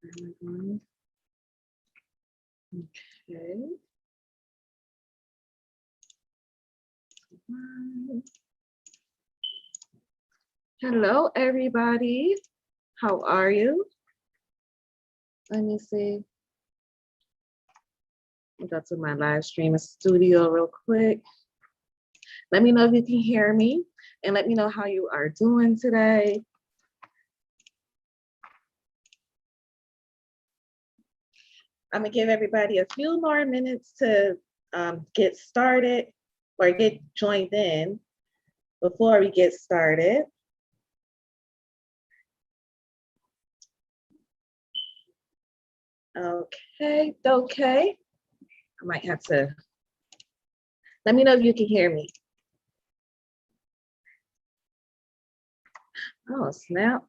Okay. Hello, everybody. How are you? Let me see. I'll go to my live stream studio real quick. Let me know if you can hear me and let me know how you are doing today. I'm gonna give everybody a few more minutes to get started or get joined in before we get started. Okay. I might have to, let me know if you can hear me. Oh, snap.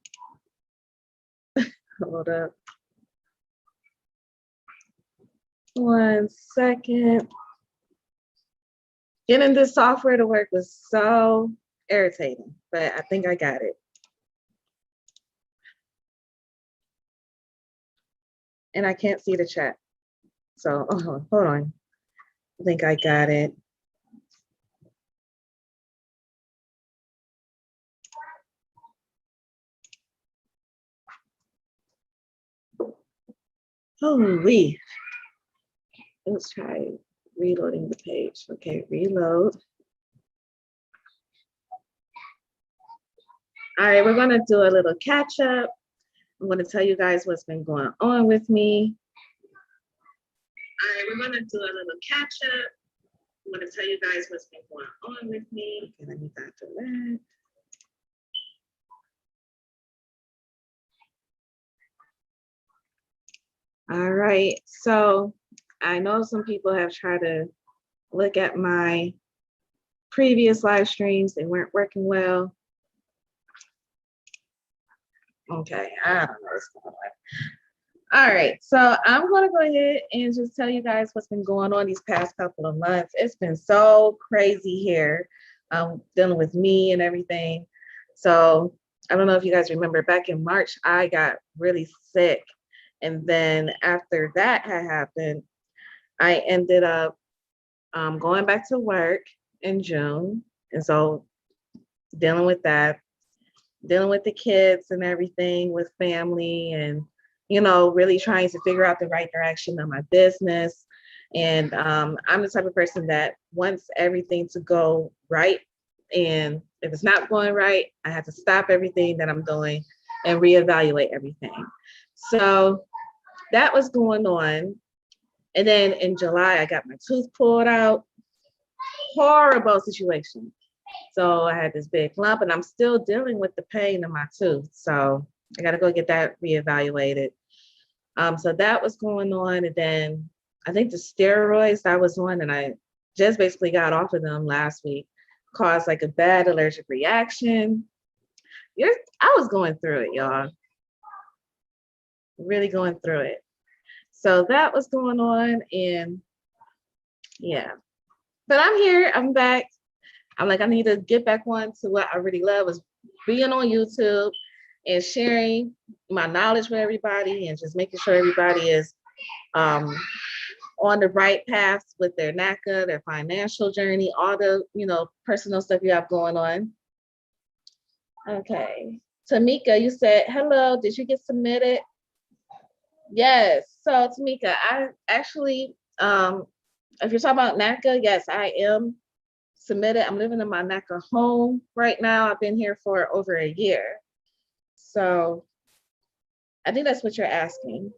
Hold up. 1 second. Getting this software to work was so irritating, but I think I got it. And I can't see the chat. So, hold on. I think I got it. Holy. Let's try reloading the page. Okay, reload. All right, we're gonna do a little catch up. I'm gonna tell you guys what's been going on with me. All right, we're gonna do a little catch up. I'm gonna tell you guys what's been going on with me. Okay, let me back to that. All right, so I know some people have tried to look at my previous live streams. They weren't working well. Okay, I don't know what's going on. All right, so I'm gonna go ahead and just tell you guys what's been going on these past couple of months. It's been so crazy here, dealing with me and everything. So I don't know if you guys remember back in March, I got really sick. And then after that had happened, I ended up going back to work in June. And so dealing with that, dealing with the kids and everything with family and, you know, really trying to figure out the right direction of my business. And I'm the type of person that wants everything to go right. And if it's not going right, I have to stop everything that I'm doing and reevaluate everything. So that was going on. And then in July, I got my tooth pulled out. Horrible situation. So I had this big lump and I'm still dealing with the pain in my tooth. So I got to go get that reevaluated. So that was going on. And then I think the steroids I was on, and I just basically got off of them last week, caused like a bad allergic reaction. I was going through it, y'all. Really going through it. So that was going on, and yeah. But I'm here, I'm back. I'm like, I need to get back on to what I really love, is being on YouTube and sharing my knowledge with everybody and just making sure everybody is on the right path with their NACA, their financial journey, all the, you know, personal stuff you have going on. Okay. Tamika, you said, hello, did you get submitted? Yes. So Tamika, I actually, if you're talking about NACA, yes, I am submitted. I'm living in my NACA home right now. I've been here for over a year. So I think that's what you're asking.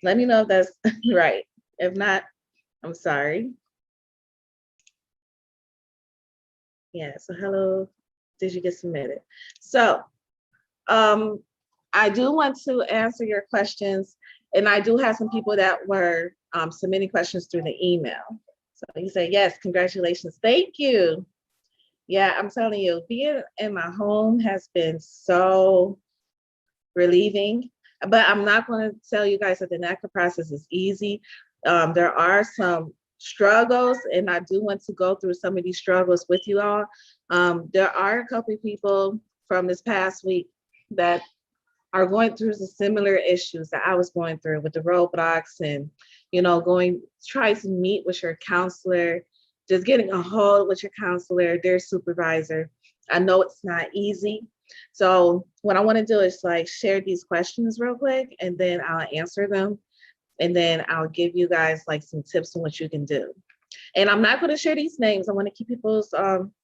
Let me know if that's right. If not, I'm sorry. Yeah, so hello, did you get submitted? So I do want to answer your questions, and I do have some people that were submitting questions through the email. So you say, yes, congratulations, thank you. Yeah, I'm telling you, being in my home has been so relieving, but I'm not going to tell you guys that the NACA process is easy. There are some struggles, and I do want to go through some of these struggles with you all. There are a couple of people from this past week that are going through the similar issues that I was going through with the roadblocks and, try to meet with your counselor, just getting a hold with your counselor, their supervisor. I know it's not easy. So what I want to do is like share these questions real quick, and then I'll answer them. And then I'll give you guys like some tips on what you can do. And I'm not going to share these names. I want to keep people's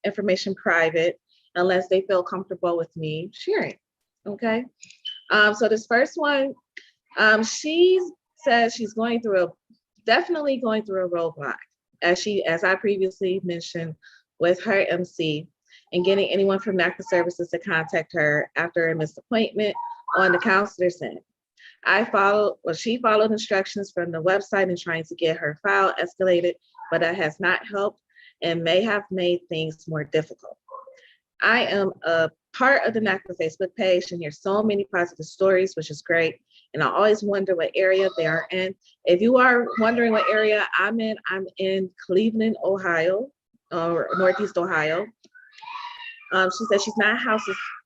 information private unless they feel comfortable with me sharing. Okay. So this first one, she says she's definitely going through a roadblock, as I previously mentioned, with her MC and getting anyone from NACA services to contact her after a missed appointment on the counselor's end. She followed instructions from the website in trying to get her file escalated, but that has not helped and may have made things more difficult. I am a part of the NACA Facebook page and hear so many positive stories, which is great. And I always wonder what area they are in. If you are wondering what area I'm in Cleveland, Ohio, or Northeast Ohio. She said she's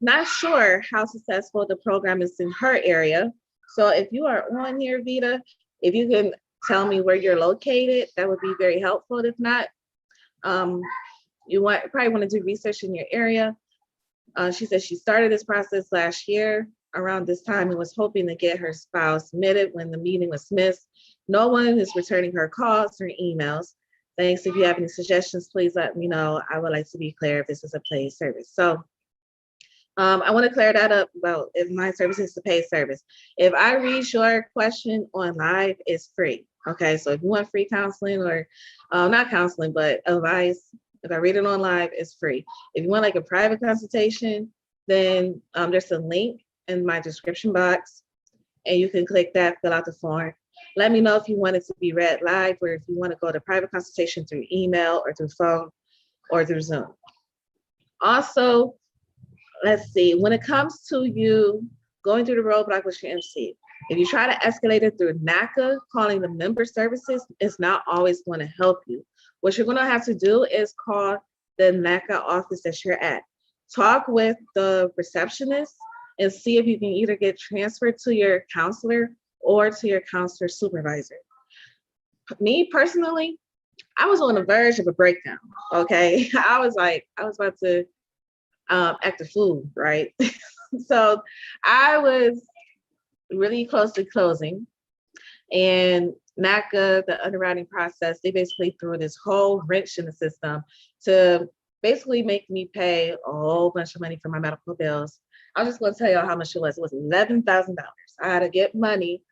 not sure how successful the program is in her area. So if you are on here, Vita, if you can tell me where you're located, that would be very helpful. If not, you probably want to do research in your area. She said she started this process last year around this time and was hoping to get her file submitted when the meeting was missed. No one is returning her calls or emails. Thanks. If you have any suggestions, please let me know. I would like to be clear if this is a paid service. So I want to clear that up about if my service is a paid service. If I read your question on live, it's free. Okay, so if you want free counseling or not counseling, but advice, if I read it on live, it's free. If you want like a private consultation, then there's a link in my description box and you can click that, fill out the form. Let me know if you want it to be read live or if you want to go to private consultation through email or through phone or through Zoom. Also, let's see, when it comes to you going through the roadblock with your MC, if you try to escalate it through NACA, calling the member services is not always going to help you. What you're going to have to do is call the NACA office that you're at. Talk with the receptionist and see if you can either get transferred to your counselor or to your counselor supervisor. Me personally, I was on the verge of a breakdown, okay? I was about to act a fool, right? So I was really close to closing, and NACA, the underwriting process, they basically threw this whole wrench in the system to basically make me pay a whole bunch of money for my medical bills. I'm just going to tell y'all how much it was. It was $11,000. I had to get money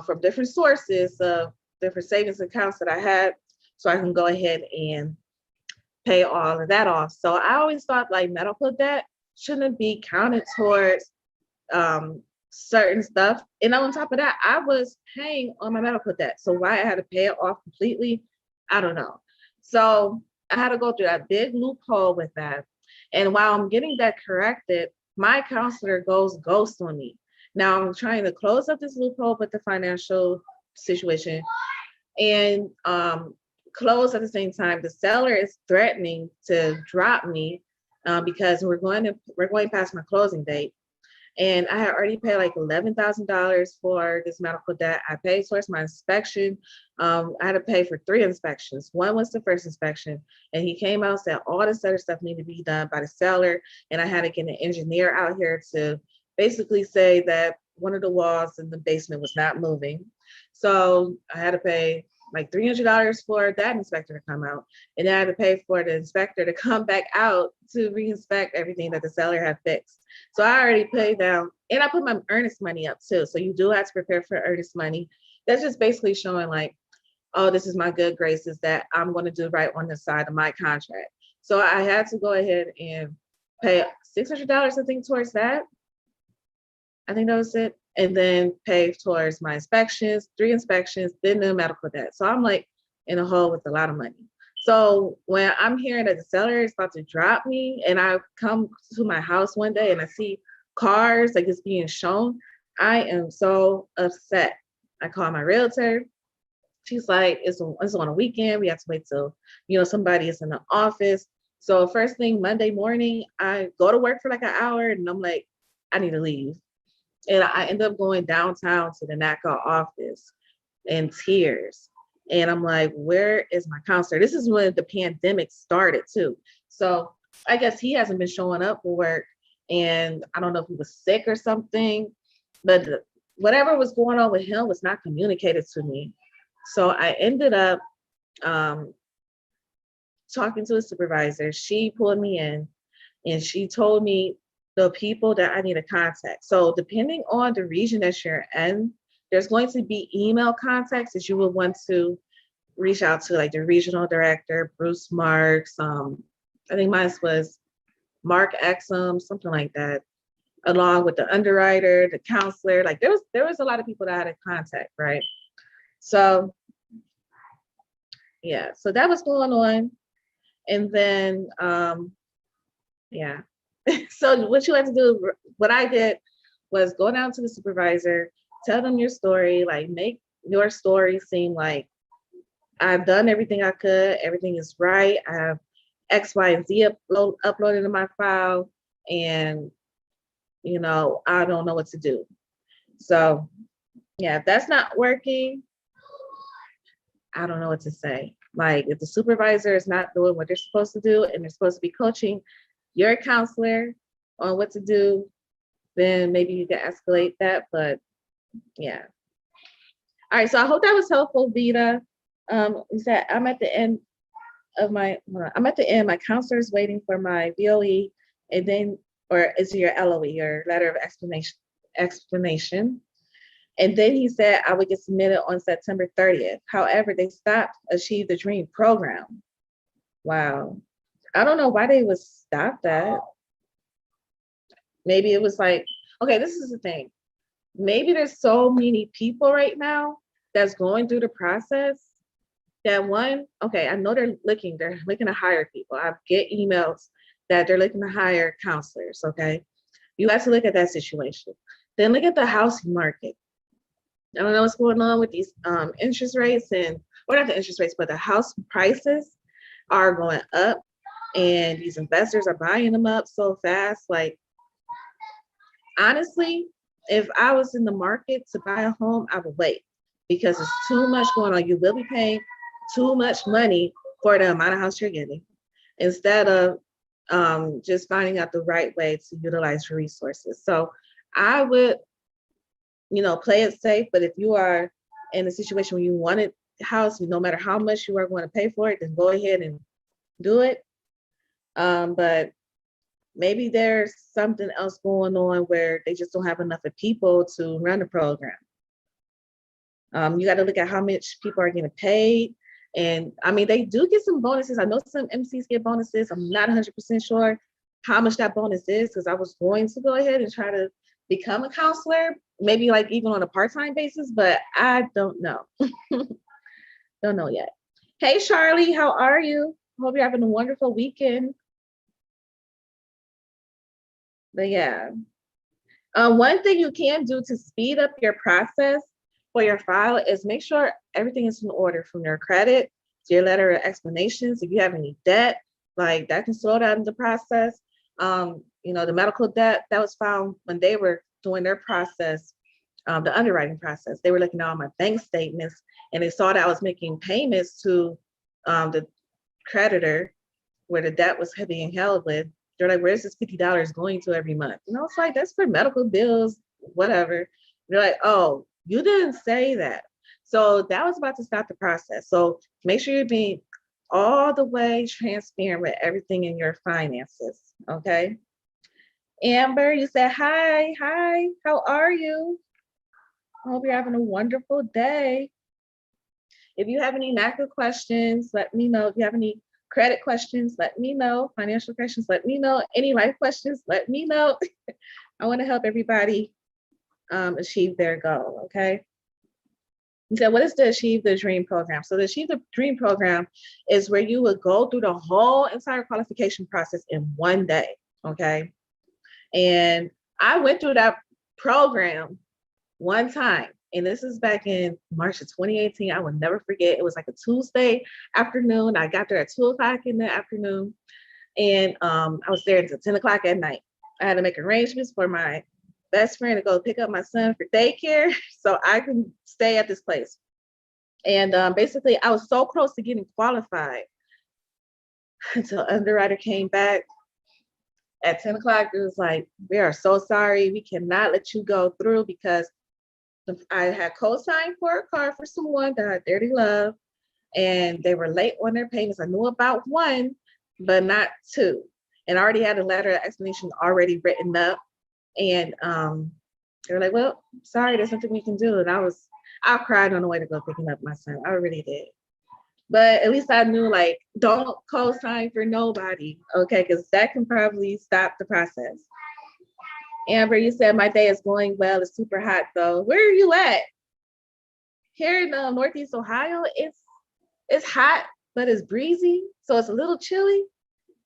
from different sources, different savings accounts that I had, so I can go ahead and pay all of that off. So I always thought like medical debt shouldn't be counted towards certain stuff. And on top of that, I was paying on my medical debt. So why I had to pay it off completely, I don't know. So I had to go through that big loophole with that. And while I'm getting that corrected, my counselor goes ghost on me. Now I'm trying to close up this loophole with the financial situation and close at the same time. The seller is threatening to drop me because we're going past my closing date. And I had already paid like $11,000 for this medical debt. I paid towards my inspection. I had to pay for 3 inspections. One was the first inspection, and he came out and said all this other stuff needed to be done by the seller. And I had to get an engineer out here to basically say that one of the walls in the basement was not moving. So I had to pay like $300 for that inspector to come out. And then I had to pay for the inspector to come back out to re-inspect everything that the seller had fixed. So I already paid down, and I put my earnest money up too. So you do have to prepare for earnest money. That's just basically showing like, oh, this is my good graces that I'm going to do right on the side of my contract. So I had to go ahead and pay $600, I think, towards that. I think that was it. And then pay towards my inspections, 3 inspections, then the medical debt. So I'm like in a hole with a lot of money. So when I'm hearing that the seller is about to drop me and I come to my house one day and I see cars like it's being shown, I am so upset. I call my realtor. She's like, it's on a weekend. We have to wait till, somebody is in the office. So first thing Monday morning, I go to work for like an hour and I'm like, I need to leave. And I ended up going downtown to the NACA office in tears. And I'm like, where is my counselor? This is when the pandemic started too. So I guess he hasn't been showing up for work. And I don't know if he was sick or something, but whatever was going on with him was not communicated to me. So I ended up talking to a supervisor. She pulled me in and she told me the people that I need to contact. So depending on the region that you're in, there's going to be email contacts that you will want to reach out to, like the regional director, Bruce Marks. I think mine was Mark Exum, something like that, along with the underwriter, the counselor. Like there was a lot of people that I had to contact, right? So yeah, so that was going on. And then yeah. So what you had to do, what I did was go down to the supervisor, tell them your story, like make your story seem like I've done everything I could, everything is right. I have X, Y, and Z uploaded in my file, and you know, I don't know what to do. So yeah, if that's not working, I don't know what to say. Like if the supervisor is not doing what they're supposed to do and they're supposed to be coaching your counselor on what to do, then maybe you can escalate that. But yeah. All right, so I hope that was helpful, Vita. You said I'm at the end of my counselor is waiting for my VOE, and then, or is your LOE, your letter of explanation. And then he said I would get submitted on September 30th. However, they stopped Achieve the Dream program. Wow. I don't know why they would stop that. Maybe it was like, okay, this is the thing. Maybe there's so many people right now that's going through the process that one, okay, I know they're looking to hire people. I get emails that they're looking to hire counselors, okay? You have to look at that situation. Then look at the housing market. I don't know what's going on with these interest rates or not the interest rates, but the house prices are going up and these investors are buying them up so fast. Like, honestly, if I was in the market to buy a home, I would wait because it's too much going on. You will be paying too much money for the amount of house you're getting instead of just finding out the right way to utilize your resources. So I would, play it safe. But if you are in a situation where you want a house, no matter how much you are going to pay for it, then go ahead and do it. But maybe there's something else going on where they just don't have enough of people to run the program. You got to look at how much people are getting paid. And I mean, they do get some bonuses. I know some MCs get bonuses. I'm not 100% sure how much that bonus is because I was going to go ahead and try to become a counselor, maybe like even on a part-time basis, but I don't know. Don't know yet. Hey, Charlie, how are you? Hope you're having a wonderful weekend. But yeah, one thing you can do to speed up your process for your file is make sure everything is in order from your credit to your letter of explanations. If you have any debt, like that can slow down the process. The medical debt that was found when they were doing their process, the underwriting process, they were looking at all my bank statements and they saw that I was making payments to the creditor where the debt was being held with. They're like, where's this $50 going to every month? And I was like, that's for medical bills, whatever. They're like, oh, you didn't say that. So that was about to stop the process. So make sure you're being all the way transparent with everything in your finances, okay? Amber, you said, hi, how are you? I hope you're having a wonderful day. If you have any NACA questions, let me know. If you have any credit questions, let me know. Financial questions, let me know. Any life questions, let me know. I want to help everybody achieve their goal, okay? You said, what is the Achieve the Dream program? So the Achieve the Dream program is where you would go through the whole entire qualification process in one day, okay? And I went through that program one time, and this is back in March of 2018. I will never forget. It was like a Tuesday afternoon. I got there at 2:00 in the afternoon, and I was there until 10 o'clock at night. I had to make arrangements for my best friend to go pick up my son for daycare so I can stay at this place. And basically, I was so close to getting qualified until underwriter came back at 10 o'clock. It was like, we are so sorry. We cannot let you go through because I had co-signed for a car for someone that I dearly love, and they were late on their payments. I knew about one, but not two. And I already had a letter of explanation already written up. And they were like, well, sorry, there's nothing we can do. And I cried on the way to go picking up my son. I really did. But at least I knew, like, don't co-sign for nobody, okay? Because that can probably stop the process. Amber, you said my day is going well. It's super hot though. Where are you at? Here in Northeast Ohio, it's hot, but it's breezy, so it's a little chilly.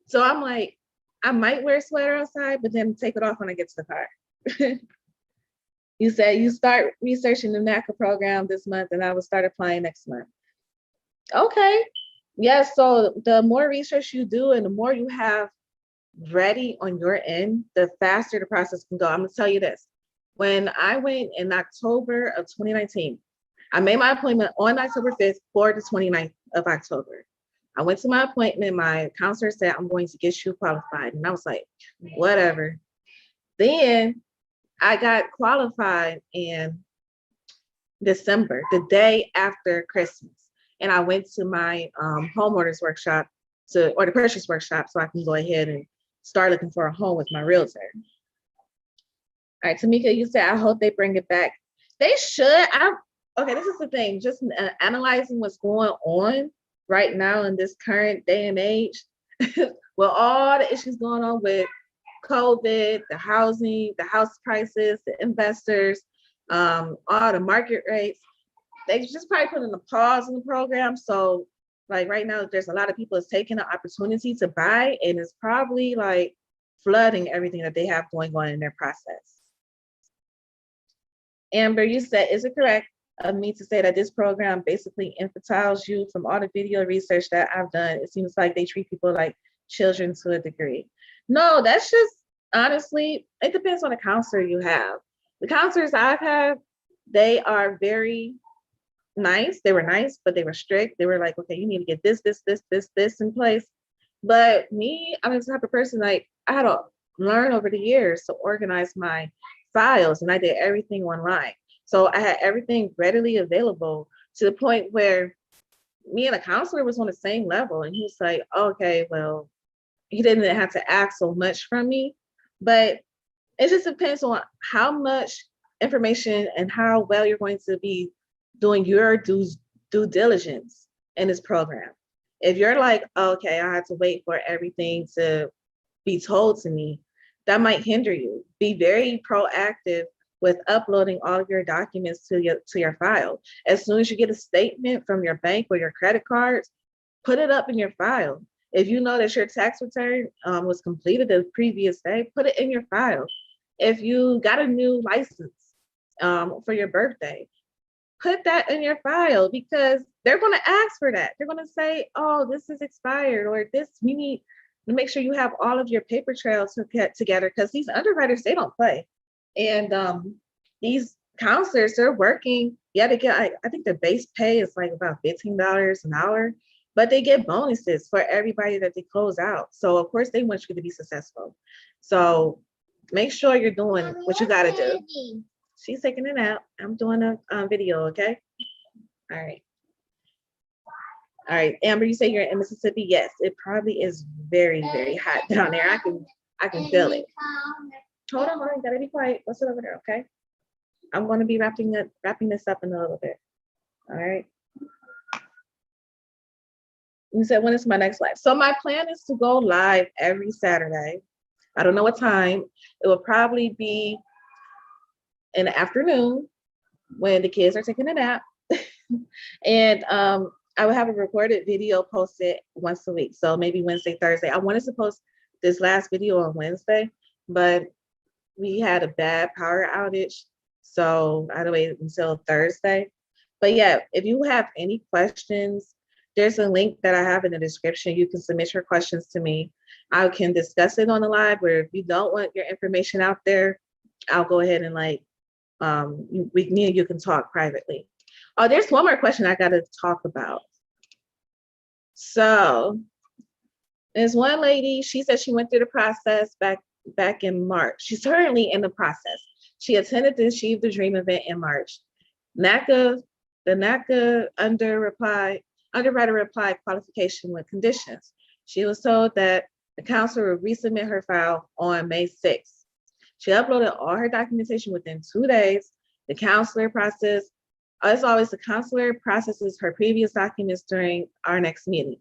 So I'm like, I might wear a sweater outside, but then take it off when I get to the car. You said you start researching the NACA program this month, and I will start applying next month. Okay. Yes, so the more research you do and the more you have ready on your end, the faster the process can go. I'm gonna tell you this. When I went in October of 2019, I made my appointment on October 5th for the 29th of October. I went to my appointment. My counselor said, I'm going to get you qualified. And I was like, whatever. Then I got qualified in December, the day after Christmas. And I went to my homeowners workshop or the purchase workshop so I can go ahead and start looking for a home with my realtor. All right, Tamika, you said, I hope they bring it back. They should. Okay, this is the thing, just analyzing what's going on right now in this current day and age, with all the issues going on with COVID, the housing, the house prices, the investors, all the market rates, they just probably put in a pause in the program. So like right now, there's a lot of people that's taking the opportunity to buy, and it's probably like flooding everything that they have going on in their process. Amber, you said, is it correct of me to say that this program basically infantiles you? From all the video research that I've done, it seems like they treat people like children to a degree. No, that's just, honestly, it depends on the counselor you have. The counselors I've had, they are very nice. They were nice, but they were strict. They were like, okay, you need to get this in place. But me, I'm the type of person, like, I had to learn over the years to organize my files, and I did everything online. So I had everything readily available to the point where me and a counselor was on the same level. And he was like, okay, well, he didn't have to ask so much from me, but it just depends on how much information and how well you're going to be doing your due diligence in this program. If you're like, okay, I have to wait for everything to be told to me, that might hinder you. Be very proactive with uploading all of your documents to your file. As soon as you get a statement from your bank or your credit cards, put it up in your file. If you know that your tax return was completed the previous day, put it in your file. If you got a new license for your birthday, put that in your file, because they're going to ask for that. They're going to say, oh, this is expired, or this, we need to make sure you have all of your paper trails to get together, because these underwriters, they don't play. And these counselors, they're working, yeah, they get, I think the base pay is like about $15 an hour, but they get bonuses for everybody that they close out. So of course they want you to be successful. So make sure you're doing what you got to do. She's taking it out. I'm doing a video, okay? All right. All right, Amber, you say you're in Mississippi. Yes, it probably is very, very hot down there. I can feel it. Hold on, you gotta be quiet. Let's sit over there, okay? I'm gonna be wrapping this up in a little bit. All right. You said, when is my next live? So my plan is to go live every Saturday. I don't know what time. It will probably be in the afternoon when the kids are taking a nap. And I will have a recorded video posted once a week. So maybe Wednesday, Thursday. I wanted to post this last video on Wednesday, but we had a bad power outage. So I had to wait until Thursday. But yeah, if you have any questions, there's a link that I have in the description. You can submit your questions to me. I can discuss it on the live, where if you don't want your information out there, I'll go ahead and like, me and you can talk privately. Oh, there's one more question I got to talk about. So there's one lady, she said she went through the process back in March. She's currently in the process. She attended the Achieve the Dream event in March. The NACA underwriter replied qualification with conditions. She was told that the counselor would resubmit her file on May 6th. She uploaded all her documentation within 2 days. The counselor process, as always, the counselor processes her previous documents during our next meeting.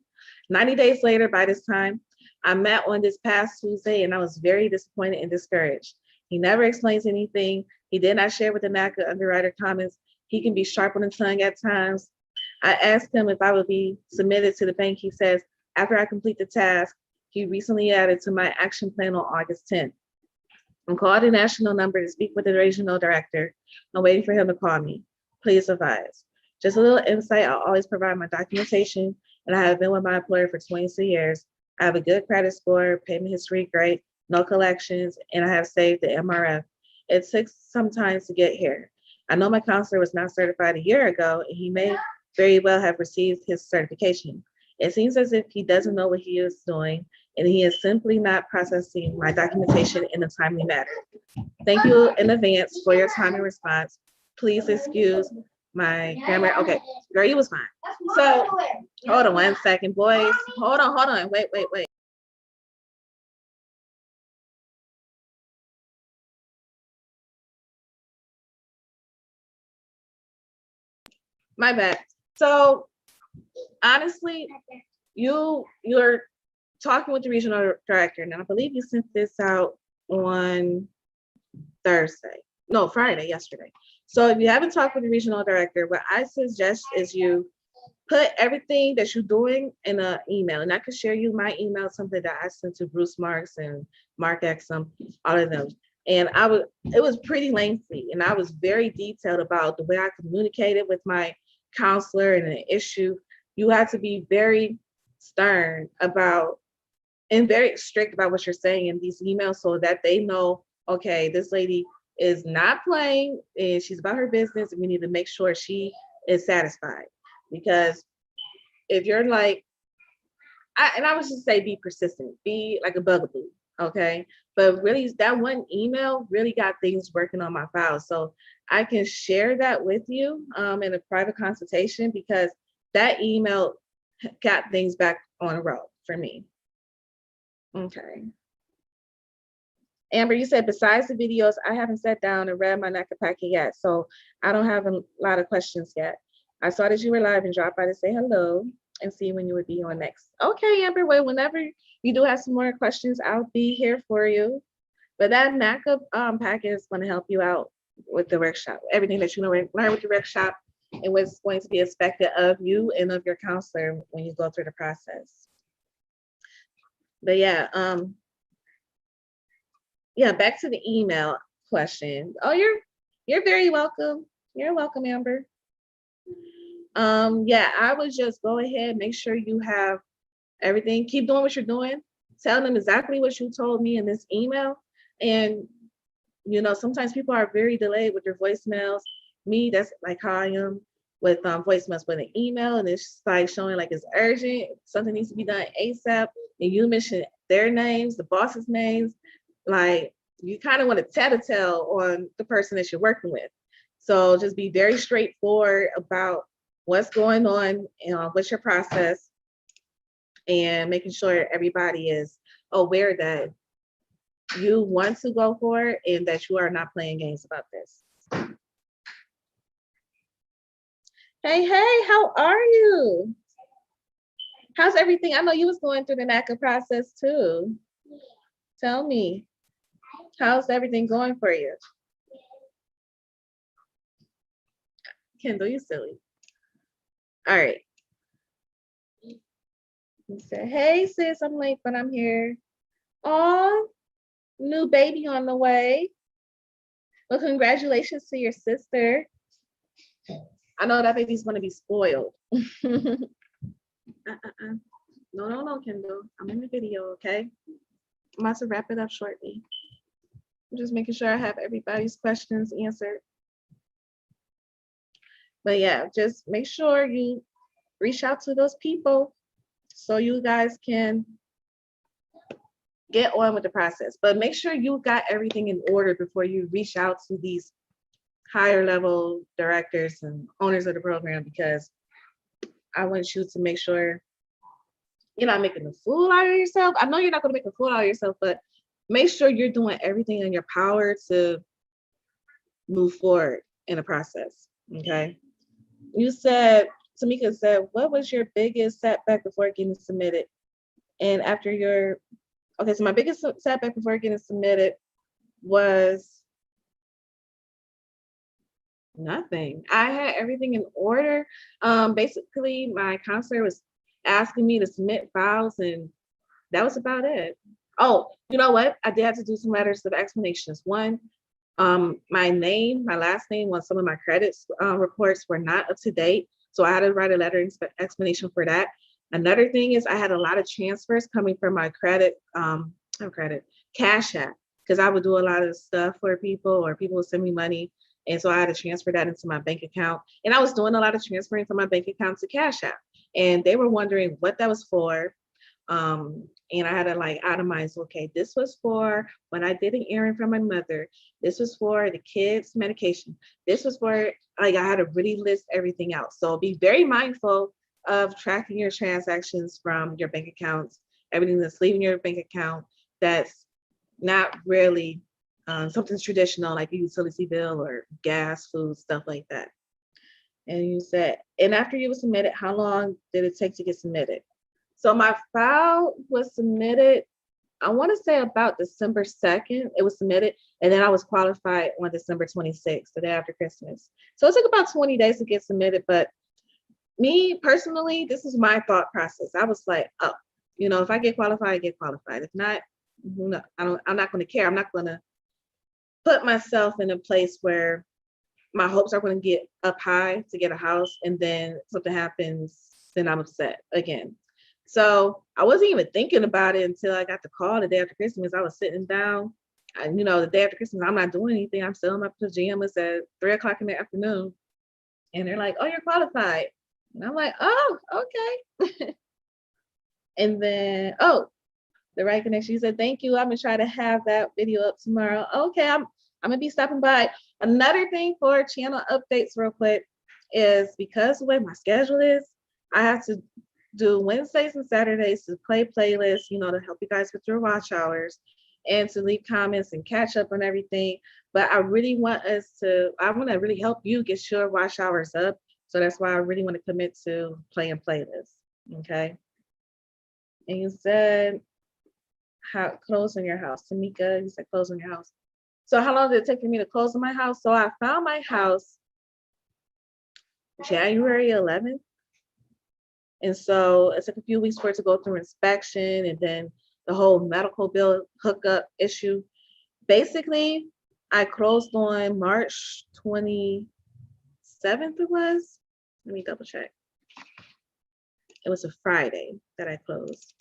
90 days later, by this time, I met on this past Tuesday and I was very disappointed and discouraged. He never explains anything. He did not share with the NACA underwriter comments. He can be sharp on the tongue at times. I asked him if I would be submitted to the bank. He says, after I complete the task, he recently added to my action plan on August 10th. I'm called a national number to speak with the regional director. I'm waiting for him to call me. Please advise. Just a little insight, I'll always provide my documentation, and I have been with my employer for 22 years. I have a good credit score, payment history great, no collections, and I have saved the MRF. It took some time to get here. I know my counselor was not certified a year ago, and he may very well have received his certification. It seems as if he doesn't know what he is doing, and he is simply not processing my documentation in a timely manner. Thank you in advance for your time and response. Please excuse my grammar. Okay, girl, you was fine. So, hold on 1 second, boys. Hold on. Wait. My bad. So, honestly, you're talking with the regional director, and I believe you sent this out on Friday, yesterday. So if you haven't talked with the regional director, what I suggest is you put everything that you're doing in an email, and I can share you my email, something that I sent to Bruce Marks and Mark Exum, all of them. And it was pretty lengthy, and I was very detailed about the way I communicated with my counselor and an issue. You have to be very stern about and very strict about what you're saying in these emails so that they know, okay, this lady is not playing and she's about her business, and we need to make sure she is satisfied. Because if you're like, I would just say be persistent, be like a bugaboo, okay? But really, that one email really got things working on my file. So I can share that with you in a private consultation, because that email got things back on a roll for me. Okay. Amber, you said besides the videos, I haven't sat down and read my NACA packet yet, so I don't have a lot of questions yet. I saw that you were live and dropped by to say hello and see when you would be on next. Okay, Amber, well, whenever you do have some more questions, I'll be here for you. But that NACA packet is going to help you out with the workshop, everything that you learn with the workshop and what's going to be expected of you and of your counselor when you go through the process. But yeah, back to the email question. Oh, you're very welcome. You're welcome, Amber. I would just go ahead, make sure you have everything. Keep doing what you're doing. Tell them exactly what you told me in this email. And sometimes people are very delayed with their voicemails. Me, that's like how I am with voicemails with an email, and it's like showing like it's urgent, something needs to be done ASAP, and you mention their names, the boss's names, like you kind of want to tattletale on the person that you're working with. So just be very straightforward about what's going on, what's your process, and making sure everybody is aware that you want to go for it and that you are not playing games about this. Hey, how are you? How's everything? I know you was going through the NACA process too. Tell me, how's everything going for you? Kendall, you silly. All right. He said, hey sis, I'm late, but I'm here. Oh, new baby on the way. Well, congratulations to your sister. I know that baby's gonna be spoiled. No, Kendall. I'm in the video, okay? I'm about to wrap it up shortly. just making sure I have everybody's questions answered. But yeah, just make sure you reach out to those people so you guys can get on with the process. But make sure you got everything in order before you reach out to these higher level directors and owners of the program, because I want you to make sure you're not making a fool out of yourself. I know you're not going to make a fool out of yourself, but make sure you're doing everything in your power to move forward in the process. Okay. You said, Tamika said, what was your biggest setback before getting submitted? And after your, okay, so my biggest setback before getting submitted was nothing. I had everything in order. Basically, my counselor was asking me to submit files, and that was about it. Oh, you know what? I did have to do some letters of explanations. One, my name, my last name, on some of my credits reports were not up to date, so I had to write a letter explanation for that. Another thing is I had a lot of transfers coming from my Cash App, because I would do a lot of stuff for people, or people would send me money. And so I had to transfer that into my bank account. And I was doing a lot of transferring from my bank account to Cash App. And they were wondering what that was for. And I had to like itemize, okay, this was for when I did an errand for my mother. This was for the kids' medication. This was for, like, I had to really list everything out. So be very mindful of tracking your transactions from your bank accounts, everything that's leaving your bank account that's not really something's traditional, like a utility bill or gas, food, stuff like that. And you said, and after you were submitted, how long did it take to get submitted? So my file was submitted, I want to say about December 2nd, it was submitted, and then I was qualified on December 26th, the day after Christmas. So it took about 20 days to get submitted, but me personally, this is my thought process. I was like, oh, you know, if I get qualified, I get qualified. If not, no, I'm not going to care. I'm not going to put myself in a place where my hopes are going to get up high to get a house, and then something happens, then I'm upset again. So I wasn't even thinking about it until I got the call the day after Christmas. I was sitting down, and you know, the day after Christmas, I'm not doing anything. I'm still in my pajamas at 3 o'clock in the afternoon. And they're like, oh, you're qualified. And I'm like, oh, okay. And then, oh, the right connection. She said, thank you. I'm gonna try to have that video up tomorrow. Okay, I'm gonna be stopping by. Another thing for channel updates real quick is, because the way my schedule is, I have to do Wednesdays and Saturdays to play playlists, you know, to help you guys with your watch hours and to leave comments and catch up on everything. But I really want I want to really help you get your watch hours up. So that's why I really want to commit to playing playlists. Okay. And you said, how close on your house? Tamika, you said close on your house. So how long did it take for me to close on my house? So I found my house January 11th. And so it took a few weeks for it to go through inspection, and then the whole medical bill hookup issue. Basically, I closed on March 27th, it was. Let me double check. It was a Friday that I closed.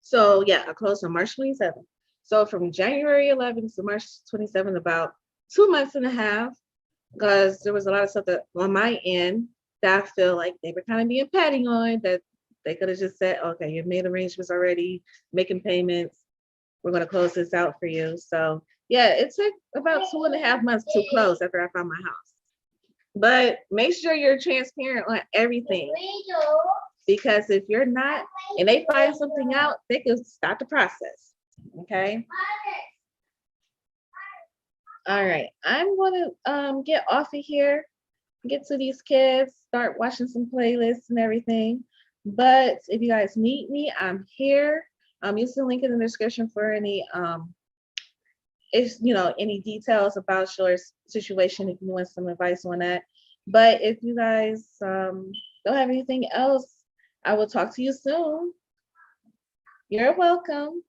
So yeah, I closed on March 27th. So from January 11th to March 27th, about 2 months and a half, because there was a lot of stuff that on my end that I feel like they were kind of being petty on, that they could have just said, okay, you've made arrangements already, making payments, we're going to close this out for you. So yeah, it took about 2.5 months to close after I found my house. But make sure you're transparent on everything, because if you're not, and they find something out, they can stop the process. Okay. All right, I'm gonna get off of here, get to these kids, start watching some playlists and everything. But if you guys need me, I'm here. Use the link in the description for any any details about your situation if you want some advice on that. But if you guys don't have anything else, I will talk to you soon. You're welcome.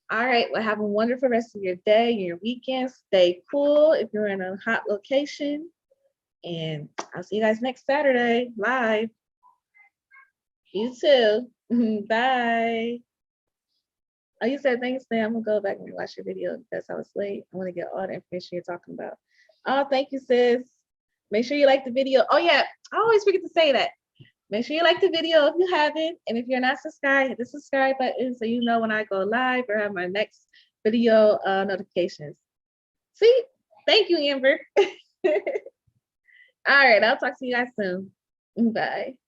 All right, well, have a wonderful rest of your day and your weekend. Stay cool if you're in a hot location. And I'll see you guys next Saturday live. You too. Bye. Oh, you said thanks, Sam. I'm gonna go back and watch your video because I was late. I want to get all the information you're talking about. Oh, thank you, sis. Make sure you like the video. Oh yeah, I always forget to say that. Make sure you like the video if you haven't, and if you're not subscribed, hit the subscribe button so you know when I go live or have my next video notifications. See, thank you, Amber. All right, I'll talk to you guys soon. Bye.